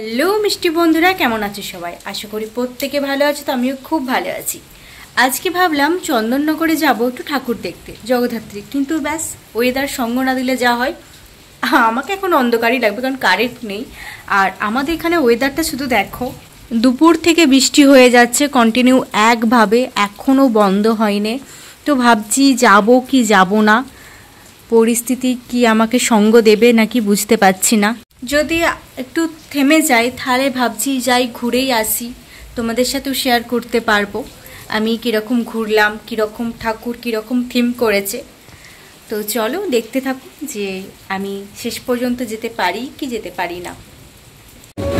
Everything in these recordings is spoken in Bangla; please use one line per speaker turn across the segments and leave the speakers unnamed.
হ্যালো মিষ্টি বন্ধুরা, কেমন আছো সবাই? আশা করি প্রত্যেকে ভালো আছো। তো আমিও খুব ভালো আছি। আজকে ভাবলাম চন্দননগরে যাব একটু ঠাকুর দেখতে, জগদ্ধাত্রী। কিন্তু ব্যাস, ওয়েদার সঙ্গ না দিলে যা হয়। আমাকে এখন অন্ধকারই লাগবে, কারণ কারেন্ট নেই। আর আমাদের এখানে ওয়েদারটা শুধু দেখো, দুপুর থেকে বৃষ্টি হয়ে যাচ্ছে কন্টিনিউ একভাবে, এখনও বন্ধ হয়নি। তো ভাবছি যাব কি যাব না, পরিস্থিতি কি আমাকে সঙ্গ দেবে নাকি বুঝতে পারছি না। যদি একটু থেমে যাই তাহলে ভাবছি যাই ঘুরেই আসি, তোমাদের সাথেও শেয়ার করতে পারবো আমি কীরকম ঘুরলাম, কীরকম ঠাকুর কীরকম থিম করেছে। তো চলো দেখতে থাকো যে আমি শেষ পর্যন্ত যেতে পারি কি যেতে পারি না।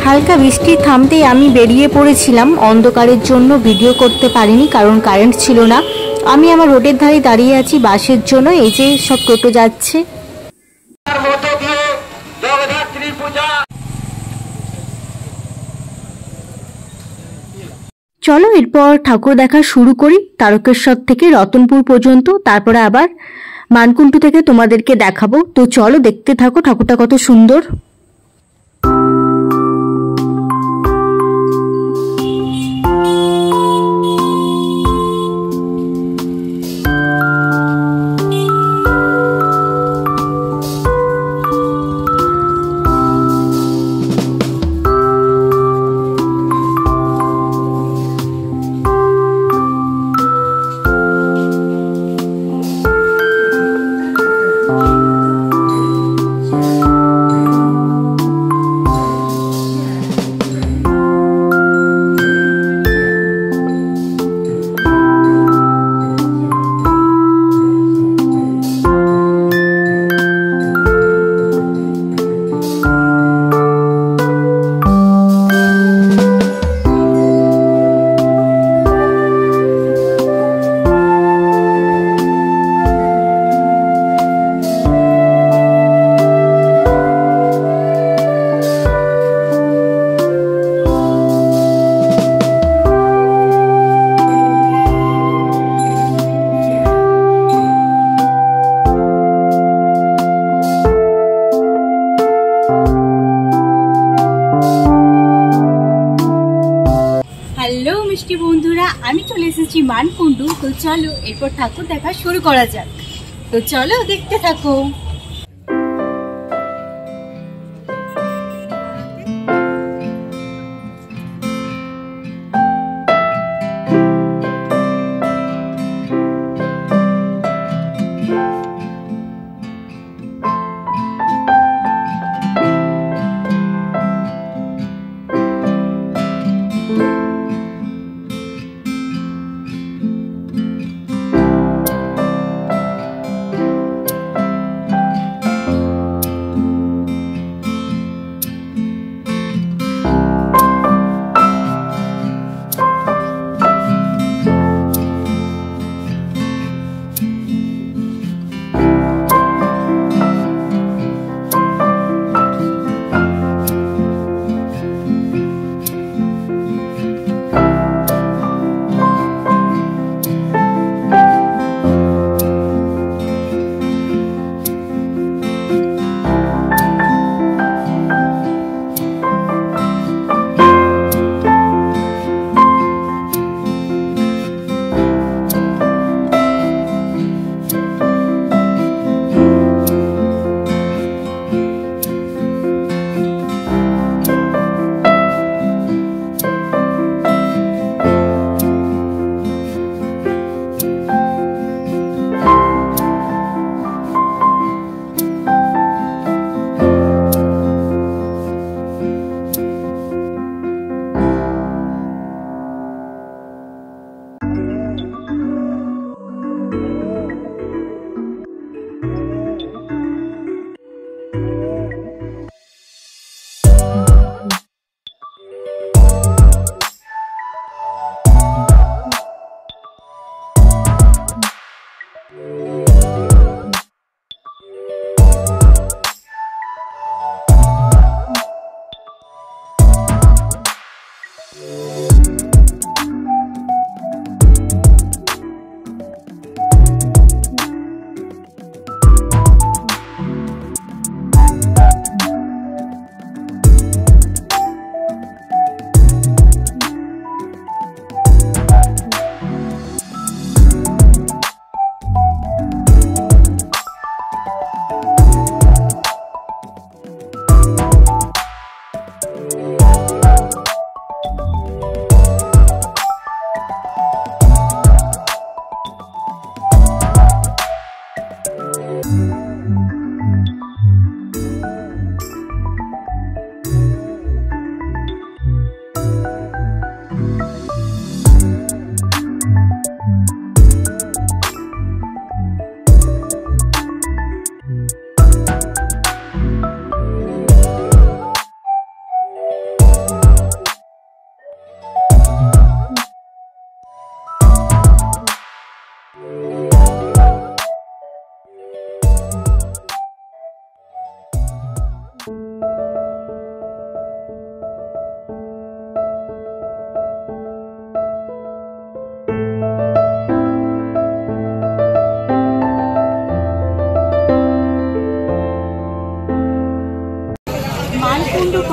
হালকা বৃষ্টি থামতেই আমি বেরিয়ে পড়েছিলাম। অন্ধকারের জন্য ভিডিও করতে পারিনি, কারণ কারেন্ট ছিল না। আমি আমার রোডের ধারে দাঁড়িয়ে আছি বাসের জন্য। এই যে সব টোটো যাচ্ছে। চলো এরপর ঠাকুর দেখা শুরু করি, তারকেশ্বর থেকে রতনপুর পর্যন্ত, তারপরে আবার মানকুণ্টু থেকে তোমাদেরকে দেখাবো। তো চলো দেখতে থাকো ঠাকুরটা কত সুন্দর। হ্যালো মিষ্টি বন্ধুরা, আমি চলে এসেছি মানকুণ্ডু। তো চলো এরপর ঠাকুর দেখা শুরু করা যাক। তো চলো দেখতে থাকো।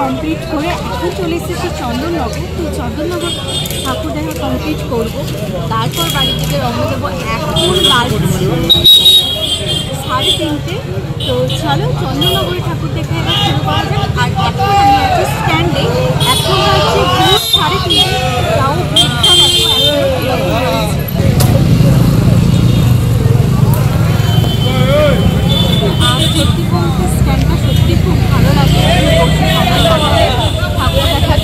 কমপ্লিট করে এখন চলে এসেছি চন্দননগর। তো চন্দননগর ঠাকুর দেখা কমপ্লিট করব, তারপর বাড়ির দিকে রওনা দেবো। এখন বাজছে 3:30। তো চলো চন্দননগরে ঠাকুর দেখে এবার শুরু করা যাক। আর এখন আমি আছি স্ট্যান্ডে, এখন হচ্ছে ভোর 3:30। তাও ভিড়টা দেখো আর সত্যি বলতে স্ট্যান্ডটা সত্যি খুব ভালো লাগে। ঠাকুর দেখা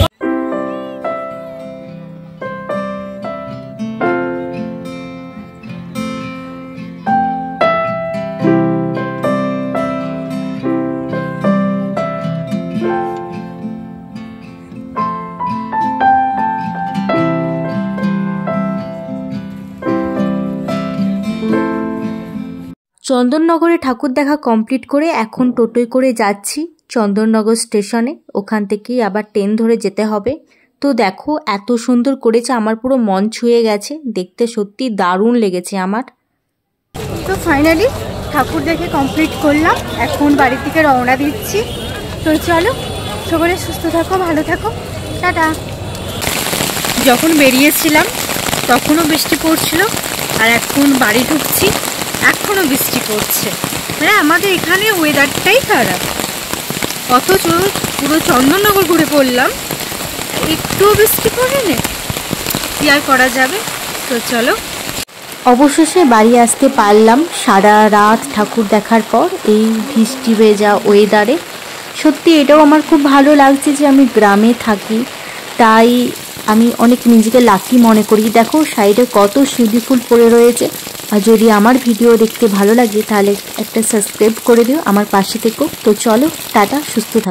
চন্দননগরে ঠাকুর দেখা কমপ্লিট করে এখন টোটোয় করে যাচ্ছি চন্দননগর স্টেশনে। ওখান থেকেই আবার ট্রেন ধরে যেতে হবে। তো দেখো এত সুন্দর করেছে, আমার পুরো মন ছুঁয়ে গেছে, দেখতে সত্যি দারুণ লেগেছে আমার। তো ফাইনালি ঠাকুর দেখে কমপ্লিট করলাম, এখন বাড়ির থেকে রওনা দিচ্ছি। তো চলো, সকলে সুস্থ থাকো, ভালো থাকো, টাটা। যখন বেরিয়েছিলাম তখনও বৃষ্টি পড়ছিল, আর এখন বাড়ি ঢুকছি এখনও বৃষ্টি পড়ছে। মানে আমাদের এখানে ওয়েদারটাই খারাপ, অথচ পুরো চন্দননগর ঘুরে পড়লাম, একটু বৃষ্টি পড়েনি, কি আর করা যাবে। তো চলো, অবশেষে বাড়ি আসতে পারলাম সারা রাত ঠাকুর দেখার পর এই বৃষ্টি ভেজা ওয়েদারে। সত্যি এটাও আমার খুব ভালো লাগছে যে আমি গ্রামে থাকি, তাই আমি অনেক নিজেকে লাকি মনে করি। দেখো সাইডে কত শিউলি ফুল পড়ে রয়েছে। আর যদি আমার ভিডিও দেখতে ভালো লাগে তাহলে একটা সাবস্ক্রাইব করে দিও, আমার পাশে থেকো। তো চলো, টাটা, সুস্থ থাকো।